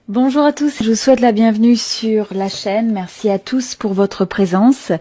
Bonjour à tous, je vous souhaite la bienvenue sur la chaîne. Merci à tous pour votre présence.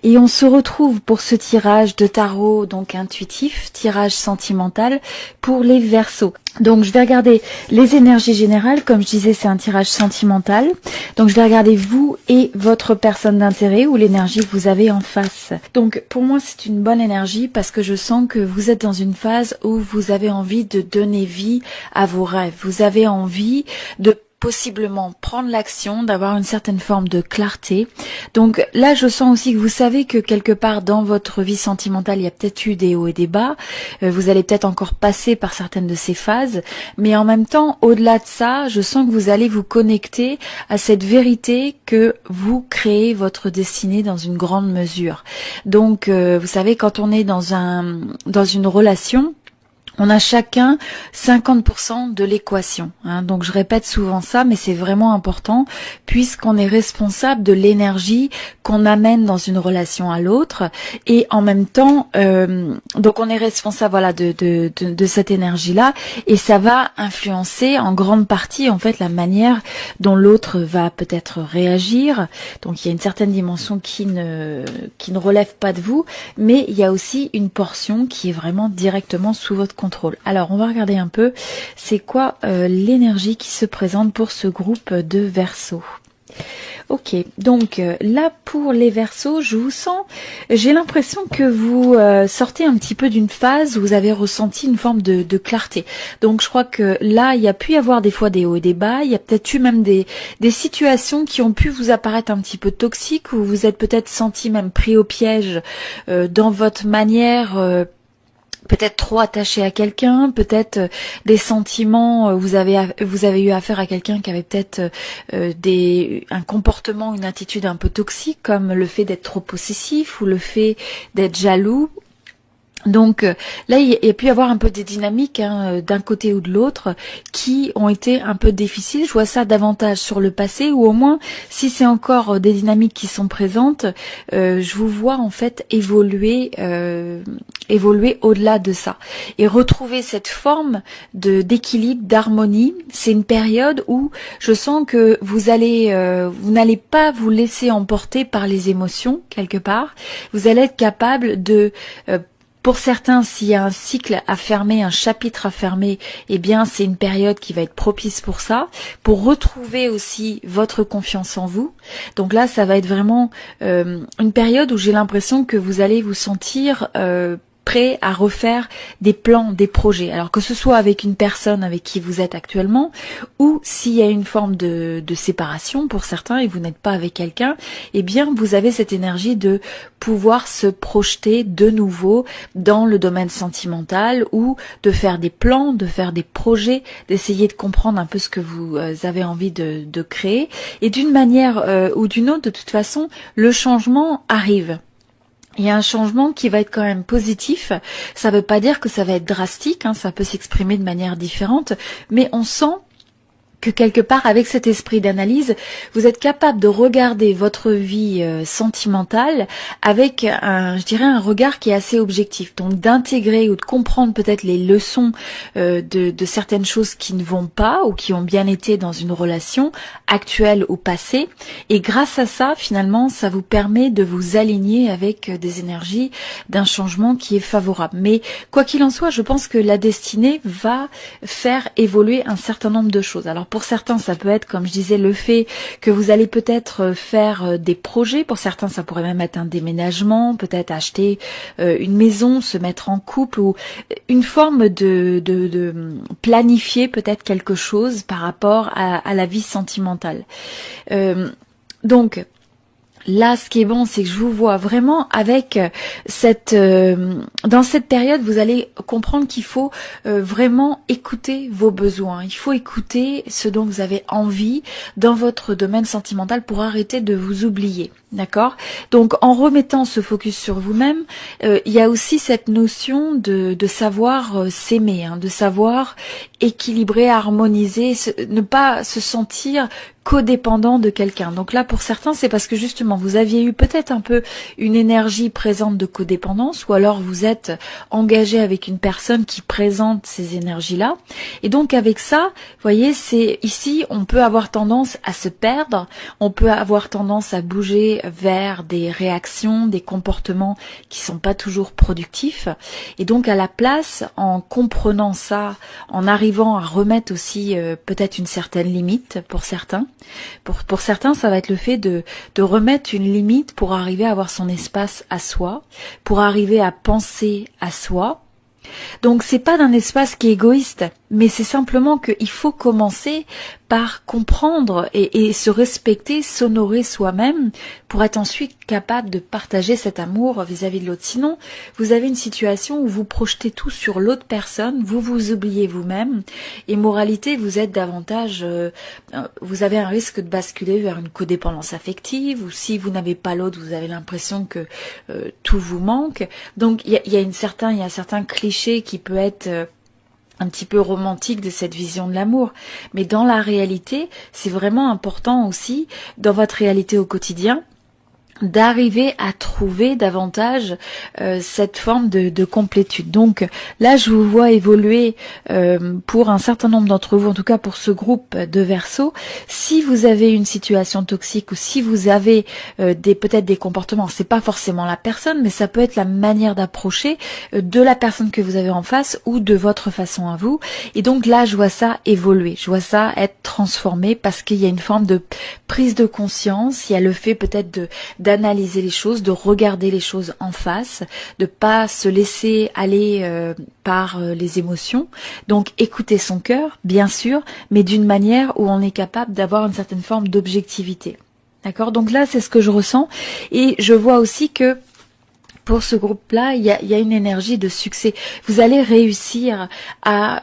Et on se retrouve pour ce tirage de tarot, donc intuitif, tirage sentimental pour les Verseaux. Donc je vais regarder les énergies générales, comme je disais c'est un tirage sentimental. Donc je vais regarder vous et votre personne d'intérêt ou l'énergie que vous avez en face. Donc pour moi c'est une bonne énergie parce que je sens que vous êtes dans une phase où vous avez envie de donner vie à vos rêves. Vous avez envie de possiblement prendre l'action, d'avoir une certaine forme de clarté. Donc là, je sens aussi que vous savez que quelque part dans votre vie sentimentale, il y a peut-être eu des hauts et des bas. Vous allez peut-être encore passer par certaines de ces phases. Mais en même temps, au-delà de ça, je sens que vous allez vous connecter à cette vérité que vous créez votre destinée dans une grande mesure. Donc, vous savez, quand on est dans une relation, on a chacun 50% de l'équation. Donc je répète souvent ça, mais c'est vraiment important puisqu'on est responsable de l'énergie qu'on amène dans une relation à l'autre. Et en même temps, donc on est responsable voilà, de cette énergie-là. Et ça va influencer en grande partie en fait la manière dont l'autre va peut-être réagir. Donc il y a une certaine dimension qui ne relève pas de vous, mais il y a aussi une portion qui est vraiment directement sous votre contrôle. Alors on va regarder un peu c'est quoi l'énergie qui se présente pour ce groupe de Verseaux. Ok, donc là pour les Verseaux, je vous sens, j'ai l'impression que vous sortez un petit peu d'une phase où vous avez ressenti une forme de clarté. Donc je crois que là, il y a pu y avoir des fois des hauts et des bas, il y a peut-être eu même des situations qui ont pu vous apparaître un petit peu toxiques, où vous êtes peut-être senti même pris au piège dans votre manière peut-être trop attaché à quelqu'un, peut-être des sentiments, vous avez eu affaire à quelqu'un qui avait peut-être un comportement, une attitude un peu toxique, comme le fait d'être trop possessif ou le fait d'être jaloux. Donc là, il y a pu y avoir un peu des dynamiques d'un côté ou de l'autre qui ont été un peu difficiles. Je vois ça davantage sur le passé, ou au moins, si c'est encore des dynamiques qui sont présentes, je vous vois en fait évoluer au-delà de ça. Et retrouver cette forme d'équilibre, d'harmonie. C'est une période où je sens que vous n'allez pas vous laisser emporter par les émotions, quelque part. Vous allez être capable de... Pour certains, s'il y a un cycle à fermer, un chapitre à fermer, eh bien, c'est une période qui va être propice pour ça, pour retrouver aussi votre confiance en vous. Donc là, ça va être vraiment une période où j'ai l'impression que vous allez vous sentir prêt à refaire des plans, des projets. Alors que ce soit avec une personne avec qui vous êtes actuellement, ou s'il y a une forme de séparation pour certains et vous n'êtes pas avec quelqu'un, eh bien vous avez cette énergie de pouvoir se projeter de nouveau dans le domaine sentimental, ou de faire des plans, de faire des projets, d'essayer de comprendre un peu ce que vous avez envie de créer. Et d'une manière ou d'une autre, de toute façon, le changement arrive. Il y a un changement qui va être quand même positif. Ça ne veut pas dire que ça va être drastique, ça peut s'exprimer de manière différente, mais on sent que quelque part, avec cet esprit d'analyse, vous êtes capable de regarder votre vie sentimentale avec je dirais un regard qui est assez objectif. Donc d'intégrer ou de comprendre peut-être les leçons de certaines choses qui ne vont pas ou qui ont bien été dans une relation actuelle ou passée. Et grâce à ça, finalement, ça vous permet de vous aligner avec des énergies d'un changement qui est favorable. Mais quoi qu'il en soit, je pense que la destinée va faire évoluer un certain nombre de choses. Alors pour certains, ça peut être, comme je disais, le fait que vous allez peut-être faire des projets. Pour certains, ça pourrait même être un déménagement, peut-être acheter une maison, se mettre en couple, ou une forme de planifier peut-être quelque chose par rapport à la vie sentimentale. Donc, là, ce qui est bon, c'est que je vous vois vraiment avec dans cette période, vous allez comprendre qu'il faut vraiment écouter vos besoins. Il faut écouter ce dont vous avez envie dans votre domaine sentimental pour arrêter de vous oublier. D'accord? Donc en remettant ce focus sur vous-même, il y a aussi cette notion de savoir s'aimer, hein, de savoir équilibrer, harmoniser, ne pas se sentir codépendant de quelqu'un. Donc là, pour certains, c'est parce que justement, vous aviez eu peut-être un peu une énergie présente de codépendance, ou alors vous êtes engagé avec une personne qui présente ces énergies-là. Et donc avec ça, vous voyez, c'est ici, on peut avoir tendance à se perdre, on peut avoir tendance à bouger vers des réactions, des comportements qui sont pas toujours productifs. Et donc à la place, en comprenant ça, en arrivant à remettre aussi peut-être une certaine limite pour certains. Pour certains, ça va être le fait de remettre une limite pour arriver à avoir son espace à soi, pour arriver à penser à soi. Donc c'est pas d'un espace qui est égoïste, mais c'est simplement qu'il faut commencer par comprendre et se respecter, s'honorer soi-même pour être ensuite capable de partager cet amour vis-à-vis de l'autre. Sinon, vous avez une situation où vous projetez tout sur l'autre personne, vous vous oubliez vous-même et moralité, vous êtes davantage, vous avez un risque de basculer vers une codépendance affective ou si vous n'avez pas l'autre, vous avez l'impression que tout vous manque. Donc il y a un certain cliché qui peut être un petit peu romantique de cette vision de l'amour. Mais dans la réalité, c'est vraiment important aussi, dans votre réalité au quotidien, d'arriver à trouver davantage cette forme de complétude. Donc là, je vous vois évoluer pour un certain nombre d'entre vous, en tout cas pour ce groupe de Verseau. Si vous avez une situation toxique ou si vous avez peut-être des comportements, c'est pas forcément la personne, mais ça peut être la manière d'approcher de la personne que vous avez en face ou de votre façon à vous. Et donc là, je vois ça évoluer, je vois ça être transformé parce qu'il y a une forme de prise de conscience, il y a le fait peut-être d'analyser les choses, de regarder les choses en face, de pas se laisser aller par les émotions. Donc écouter son cœur, bien sûr, mais d'une manière où on est capable d'avoir une certaine forme d'objectivité. D'accord? Donc là, c'est ce que je ressens. Et je vois aussi que pour ce groupe-là, il y a une énergie de succès. Vous allez réussir à,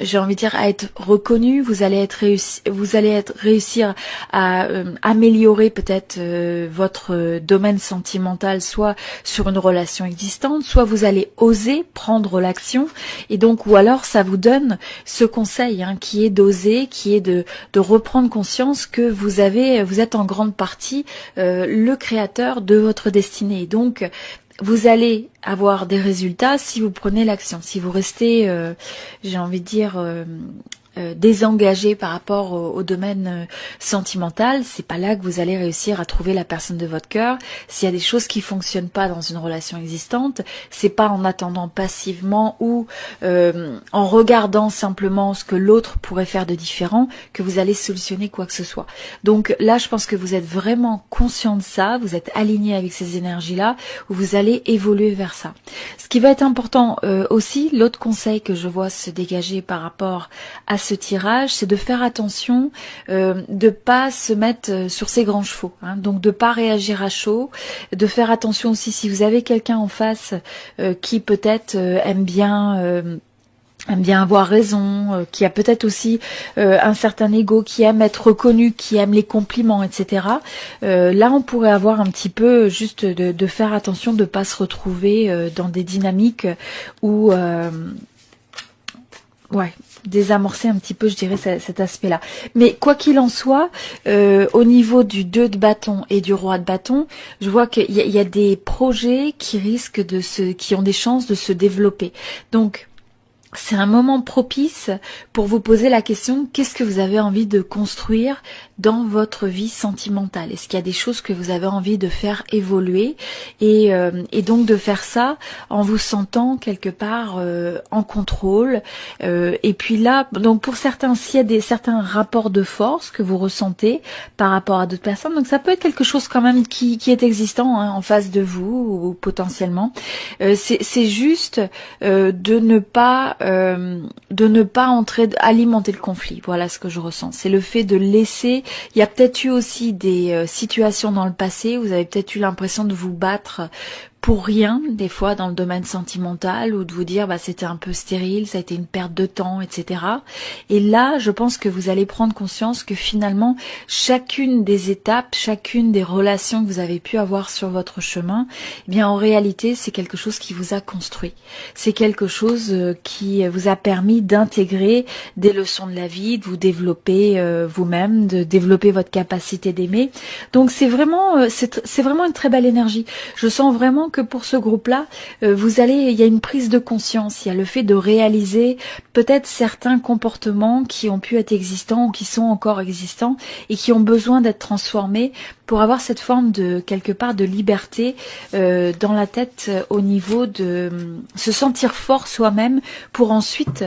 j'ai envie de dire, à être reconnu. Vous allez réussir à améliorer peut-être votre domaine sentimental, soit sur une relation existante, soit vous allez oser prendre l'action. Et donc, ou alors, ça vous donne ce conseil, hein, qui est d'oser, qui est de reprendre conscience que vous êtes en grande partie le créateur de votre destinée. Donc vous allez avoir des résultats si vous prenez l'action. Si vous restez, j'ai envie de dire, désengagé par rapport au domaine sentimental, c'est pas là que vous allez réussir à trouver la personne de votre cœur. S'il y a des choses qui fonctionnent pas dans une relation existante, c'est pas en attendant passivement ou en regardant simplement ce que l'autre pourrait faire de différent que vous allez solutionner quoi que ce soit. Donc là, je pense que vous êtes vraiment conscient de ça, vous êtes aligné avec ces énergies-là, où vous allez évoluer vers ça. Ce qui va être important aussi, l'autre conseil que je vois se dégager par rapport à ce tirage, c'est de faire attention, de pas se mettre sur ses grands chevaux, hein, donc de pas réagir à chaud, de faire attention aussi si vous avez quelqu'un en face qui peut-être aime bien avoir raison, qui a peut-être aussi un certain ego, qui aime être reconnu, qui aime les compliments, etc. Là, on pourrait avoir un petit peu juste de faire attention de pas se retrouver dans des dynamiques où désamorcer un petit peu, je dirais, cet aspect-là. Mais quoi qu'il en soit, au niveau du 2 de bâton et du roi de bâton, je vois qu'il y a des projets qui risquent qui ont des chances de se développer. Donc, c'est un moment propice pour vous poser la question, qu'est-ce que vous avez envie de construire dans votre vie sentimentale? Est-ce qu'il y a des choses que vous avez envie de faire évoluer et donc de faire ça en vous sentant quelque part en contrôle et puis là, donc pour certains, s'il y a certains rapports de force que vous ressentez par rapport à d'autres personnes, donc ça peut être quelque chose quand même qui est existant, hein, en face de vous ou potentiellement. C'est juste de ne pas alimenter le conflit. Voilà ce que je ressens. C'est le fait de laisser. Il y a peut-être eu aussi des situations dans le passé. Vous avez peut-être eu l'impression de vous battre pour rien, des fois dans le domaine sentimental, ou de vous dire bah c'était un peu stérile, ça a été une perte de temps, etc. Et là, je pense que vous allez prendre conscience que finalement, chacune des étapes, chacune des relations que vous avez pu avoir sur votre chemin, eh bien en réalité, c'est quelque chose qui vous a construit. C'est quelque chose qui vous a permis d'intégrer des leçons de la vie, de vous développer vous-même, de développer votre capacité d'aimer. Donc c'est vraiment une très belle énergie. Je sens vraiment que pour ce groupe-là, il y a une prise de conscience, il y a le fait de réaliser peut-être certains comportements qui ont pu être existants ou qui sont encore existants et qui ont besoin d'être transformés pour avoir cette forme de, quelque part, de liberté dans la tête au niveau de se sentir fort soi-même pour ensuite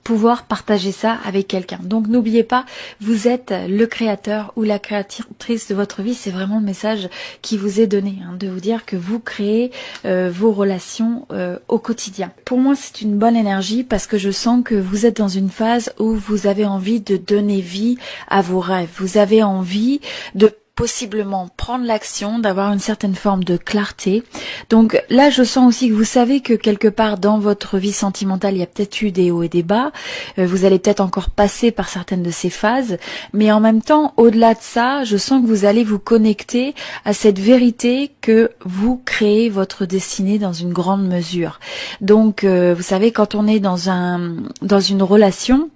pouvoir partager ça avec quelqu'un. Donc n'oubliez pas, vous êtes le créateur ou la créatrice de votre vie. C'est vraiment le message qui vous est donné, de vous dire que vous créez vos relations au quotidien. Pour moi, c'est une bonne énergie parce que je sens que vous êtes dans une phase où vous avez envie de donner vie à vos rêves. Vous avez envie de possiblement prendre l'action, d'avoir une certaine forme de clarté. Donc là, je sens aussi que vous savez que quelque part dans votre vie sentimentale, il y a peut-être eu des hauts et des bas. Vous allez peut-être encore passer par certaines de ces phases. Mais en même temps, au-delà de ça, je sens que vous allez vous connecter à cette vérité que vous créez votre destinée dans une grande mesure. Donc, vous savez, quand on est dans une relation,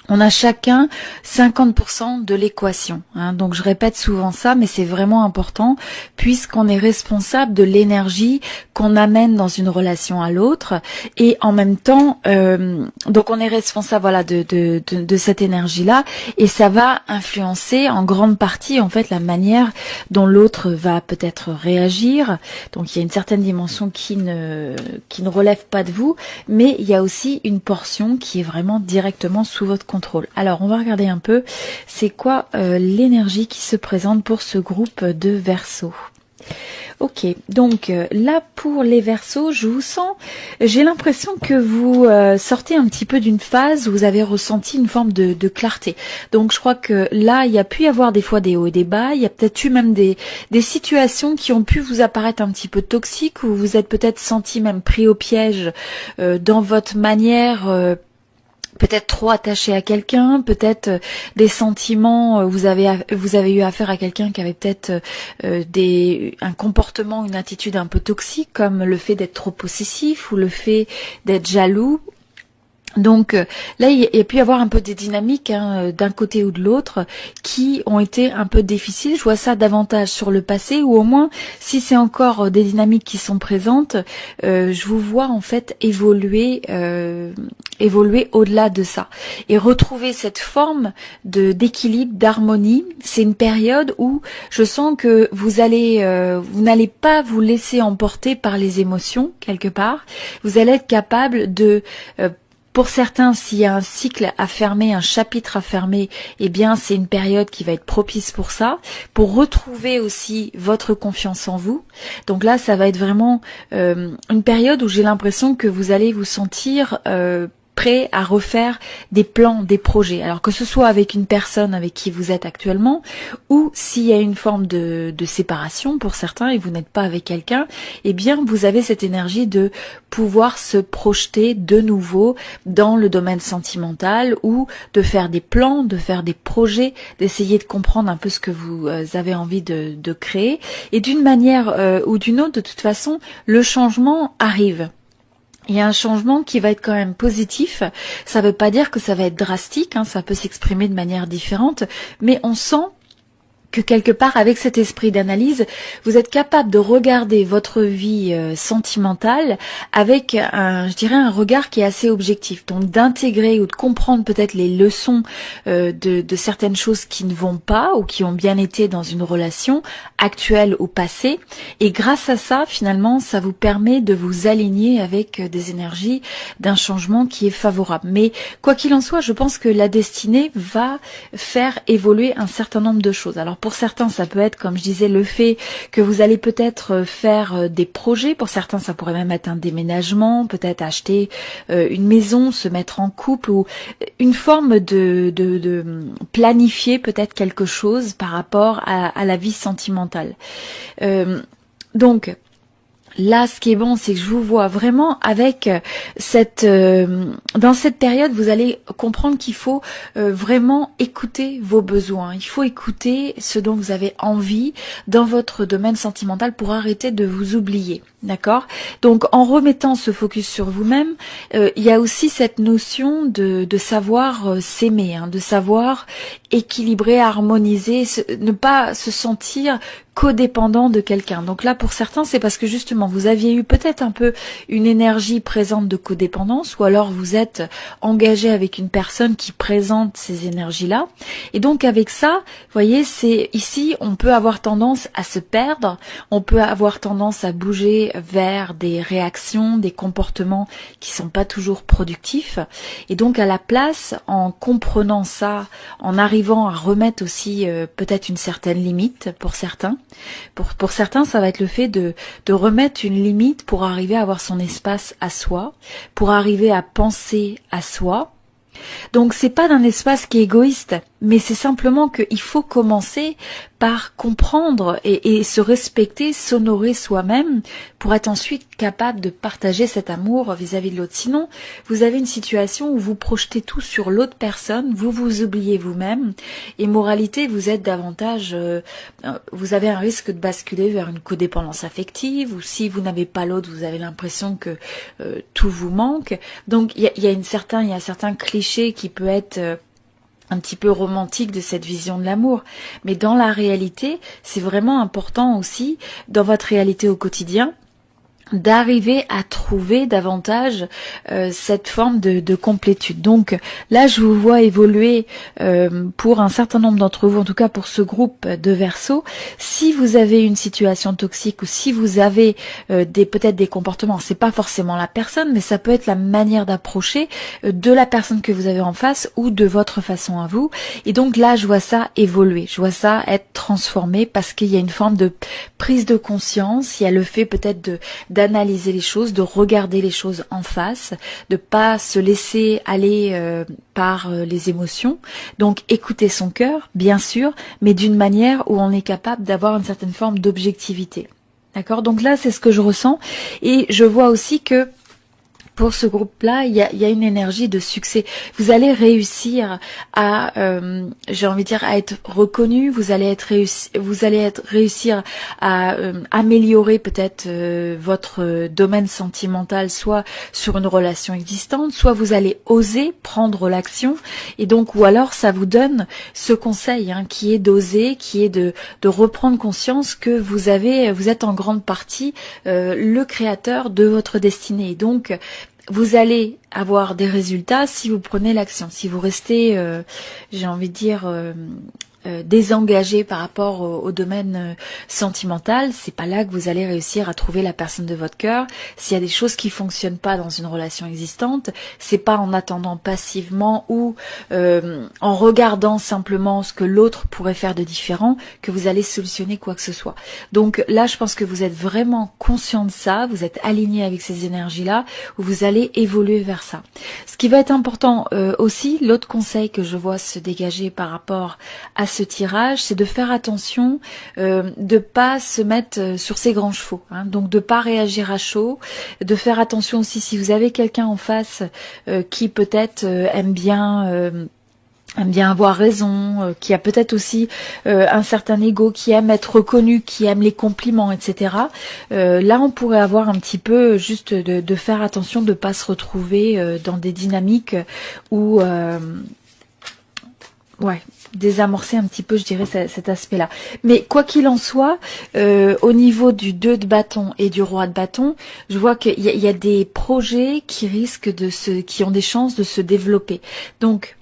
on a chacun 50% de l'équation. Donc je répète souvent ça, mais c'est vraiment important puisqu'on est responsable de l'énergie qu'on amène dans une relation à l'autre. Et en même temps, donc on est responsable de cette énergie-là et ça va influencer en grande partie en fait la manière dont l'autre va peut-être réagir. Donc il y a une certaine dimension qui ne relève pas de vous, mais il y a aussi une portion qui est vraiment directement sous votre contrôle. Alors on va regarder un peu c'est quoi l'énergie qui se présente pour ce groupe de Verseaux. Ok, donc là pour les Verseaux, je vous sens, j'ai l'impression que vous sortez un petit peu d'une phase où vous avez ressenti une forme de clarté. Donc je crois que là, il y a pu y avoir des fois des hauts et des bas, il y a peut-être eu même des situations qui ont pu vous apparaître un petit peu toxiques, où vous vous êtes peut-être senti même pris au piège dans votre manière peut-être trop attaché à quelqu'un, peut-être des sentiments, vous avez eu affaire à quelqu'un qui avait peut-être un comportement, une attitude un peu toxique, comme le fait d'être trop possessif ou le fait d'être jaloux. Donc là, il y a pu y avoir un peu des dynamiques d'un côté ou de l'autre qui ont été un peu difficiles. Je vois ça davantage sur le passé, ou au moins, si c'est encore des dynamiques qui sont présentes, je vous vois en fait évoluer au-delà de ça. Et retrouver cette forme d'équilibre, d'harmonie. C'est une période où je sens que vous n'allez pas vous laisser emporter par les émotions, quelque part. Vous allez être capable de... Pour certains, s'il y a un cycle à fermer, un chapitre à fermer, eh bien, c'est une période qui va être propice pour ça, pour retrouver aussi votre confiance en vous. Donc là, ça va être vraiment une période où j'ai l'impression que vous allez vous sentir prêt à refaire des plans, des projets. Alors que ce soit avec une personne avec qui vous êtes actuellement, ou s'il y a une forme de séparation pour certains et vous n'êtes pas avec quelqu'un, eh bien vous avez cette énergie de pouvoir se projeter de nouveau dans le domaine sentimental, ou de faire des plans, de faire des projets, d'essayer de comprendre un peu ce que vous avez envie de créer. Et d'une manière ou d'une autre, de toute façon, le changement arrive. Il y a un changement qui va être quand même positif. Ça ne veut pas dire que ça va être drastique, ça peut s'exprimer de manière différente, mais on sent que quelque part, avec cet esprit d'analyse, vous êtes capable de regarder votre vie sentimentale avec un regard qui est assez objectif. Donc d'intégrer ou de comprendre peut-être les leçons de certaines choses qui ne vont pas ou qui ont bien été dans une relation actuelle ou passée. Et grâce à ça, finalement, ça vous permet de vous aligner avec des énergies d'un changement qui est favorable. Mais quoi qu'il en soit, je pense que la destinée va faire évoluer un certain nombre de choses. Alors pour certains, ça peut être, comme je disais, le fait que vous allez peut-être faire des projets. Pour certains, ça pourrait même être un déménagement, peut-être acheter une maison, se mettre en couple, ou une forme de planifier peut-être quelque chose par rapport à la vie sentimentale. Donc, Là, ce qui est bon, c'est que je vous vois vraiment avec dans cette période, vous allez comprendre qu'il faut vraiment écouter vos besoins. Il faut écouter ce dont vous avez envie dans votre domaine sentimental pour arrêter de vous oublier. D'accord? Donc, en remettant ce focus sur vous-même, il y a aussi cette notion de savoir s'aimer, hein, de savoir équilibrer, harmoniser, ne pas se sentir codépendant de quelqu'un. Donc là, pour certains, c'est parce que justement, vous aviez eu peut-être un peu une énergie présente de codépendance, ou alors vous êtes engagé avec une personne qui présente ces énergies-là. Et donc avec ça, vous voyez, c'est ici, on peut avoir tendance à se perdre, on peut avoir tendance à bouger vers des réactions, des comportements qui sont pas toujours productifs. Et donc à la place, en comprenant ça, en arrivant à remettre aussi peut-être une certaine limite pour certains. Pour certains, ça va être le fait de remettre une limite pour arriver à avoir son espace à soi, pour arriver à penser à soi. Donc c'est pas d'un espace qui est égoïste, mais c'est simplement qu'il faut commencer par comprendre et se respecter, s'honorer soi-même pour être ensuite capable de partager cet amour vis-à-vis de l'autre. Sinon, vous avez une situation où vous projetez tout sur l'autre personne, vous vous oubliez vous-même et moralité, vous êtes davantage, vous avez un risque de basculer vers une codépendance affective ou si vous n'avez pas l'autre, vous avez l'impression que tout vous manque. Donc il y a un certain cliché qui peut être un petit peu romantique de cette vision de l'amour. Mais dans la réalité, c'est vraiment important aussi, dans votre réalité au quotidien, d'arriver à trouver davantage cette forme de complétude. Donc là, je vous vois évoluer pour un certain nombre d'entre vous, en tout cas pour ce groupe de Verseau. Si vous avez une situation toxique ou si vous avez peut-être des comportements, c'est pas forcément la personne, mais ça peut être la manière d'approcher de la personne que vous avez en face ou de votre façon à vous. Et donc là, je vois ça évoluer, je vois ça être transformé parce qu'il y a une forme de prise de conscience, il y a le fait peut-être d'analyser les choses, de regarder les choses en face, de pas se laisser aller par les émotions. Donc écouter son cœur, bien sûr, mais d'une manière où on est capable d'avoir une certaine forme d'objectivité. D'accord? Donc là, c'est ce que je ressens. Et je vois aussi que pour ce groupe-là, il y a une énergie de succès. Vous allez réussir à, j'ai envie de dire, à être reconnu. Vous allez réussir à améliorer peut-être votre domaine sentimental, soit sur une relation existante, soit vous allez oser prendre l'action. Et donc, ou alors, ça vous donne ce conseil, hein, qui est d'oser, qui est de reprendre conscience que vous êtes en grande partie le créateur de votre destinée. Et donc, vous allez avoir des résultats si vous prenez l'action. Si vous restez, j'ai envie de dire, désengagé par rapport au domaine sentimental, c'est pas là que vous allez réussir à trouver la personne de votre cœur. S'il y a des choses qui fonctionnent pas dans une relation existante, c'est pas en attendant passivement ou en regardant simplement ce que l'autre pourrait faire de différent que vous allez solutionner quoi que ce soit. Donc là, je pense que vous êtes vraiment conscient de ça, vous êtes aligné avec ces énergies-là, où vous allez évoluer vers ça. Ce qui va être important aussi, l'autre conseil que je vois se dégager par rapport à ce tirage, c'est de faire attention, de pas se mettre sur ses grands chevaux, hein, donc de pas réagir à chaud, de faire attention aussi si vous avez quelqu'un en face qui peut-être aime bien avoir raison, qui a peut-être aussi un certain ego, qui aime être reconnu, qui aime les compliments, etc. Là, on pourrait avoir un petit peu juste de faire attention de pas se retrouver dans des dynamiques où désamorcer un petit peu, je dirais, cet aspect-là. Mais quoi qu'il en soit, au niveau du 2 de bâton et du roi de bâton, je vois qu'il y a des projets qui risquent qui ont des chances de se développer. Donc,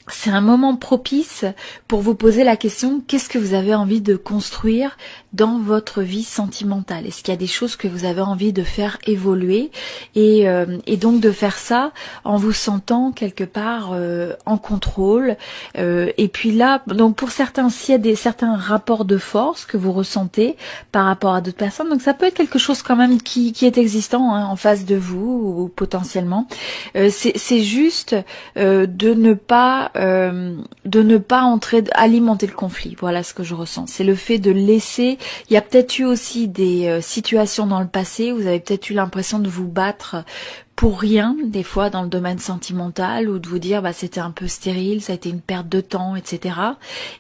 c'est un moment propice pour vous poser la question, qu'est-ce que vous avez envie de construire dans votre vie sentimentale? Est-ce qu'il y a des choses que vous avez envie de faire évoluer et donc de faire ça en vous sentant quelque part en contrôle et puis là, donc pour certains, s'il y a certains rapports de force que vous ressentez par rapport à d'autres personnes, donc ça peut être quelque chose quand même qui est existant, hein, en face de vous ou potentiellement. C'est juste de ne pas de ne pas alimenter le conflit. Voilà ce que je ressens. C'est le fait de laisser. Il y a peut-être eu aussi des situations dans le passé où vous avez peut-être eu l'impression de vous battre pour rien, des fois dans le domaine sentimental, ou de vous dire bah c'était un peu stérile, ça a été une perte de temps, etc.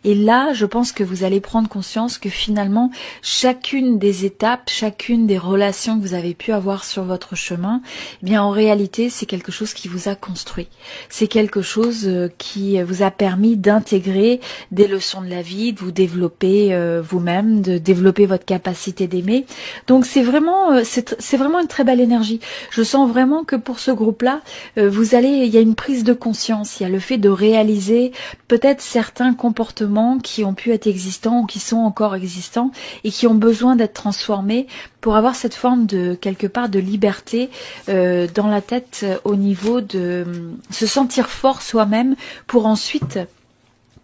Et là, je pense que vous allez prendre conscience que finalement, chacune des étapes, chacune des relations que vous avez pu avoir sur votre chemin, eh bien en réalité, c'est quelque chose qui vous a construit. C'est quelque chose qui vous a permis d'intégrer des leçons de la vie, de vous développer vous-même, de développer votre capacité d'aimer. Donc c'est vraiment, c'est vraiment une très belle énergie. Je sens vraiment que pour ce groupe-là, il y a une prise de conscience, il y a le fait de réaliser peut-être certains comportements qui ont pu être existants ou qui sont encore existants et qui ont besoin d'être transformés pour avoir cette forme de, quelque part, de liberté dans la tête au niveau de se sentir fort soi-même pour ensuite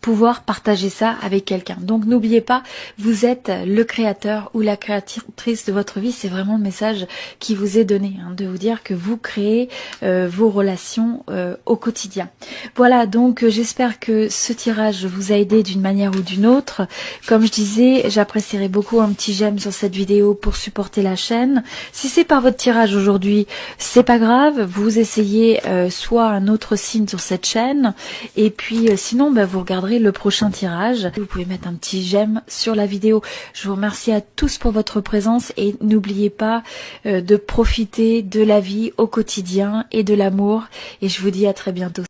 pouvoir partager ça avec quelqu'un. Donc n'oubliez pas, vous êtes le créateur ou la créatrice de votre vie. C'est vraiment le message qui vous est donné, hein, de vous dire que vous créez vos relations au quotidien. Voilà, donc j'espère que ce tirage vous a aidé d'une manière ou d'une autre. Comme je disais, j'apprécierais beaucoup un petit j'aime sur cette vidéo pour supporter la chaîne. Si c'est pas votre tirage aujourd'hui, c'est pas grave, vous essayez soit un autre signe sur cette chaîne, et puis sinon vous regarderez le prochain tirage. Vous pouvez mettre un petit j'aime sur la vidéo. Je vous remercie à tous pour votre présence et n'oubliez pas de profiter de la vie au quotidien et de l'amour. Et je vous dis à très bientôt.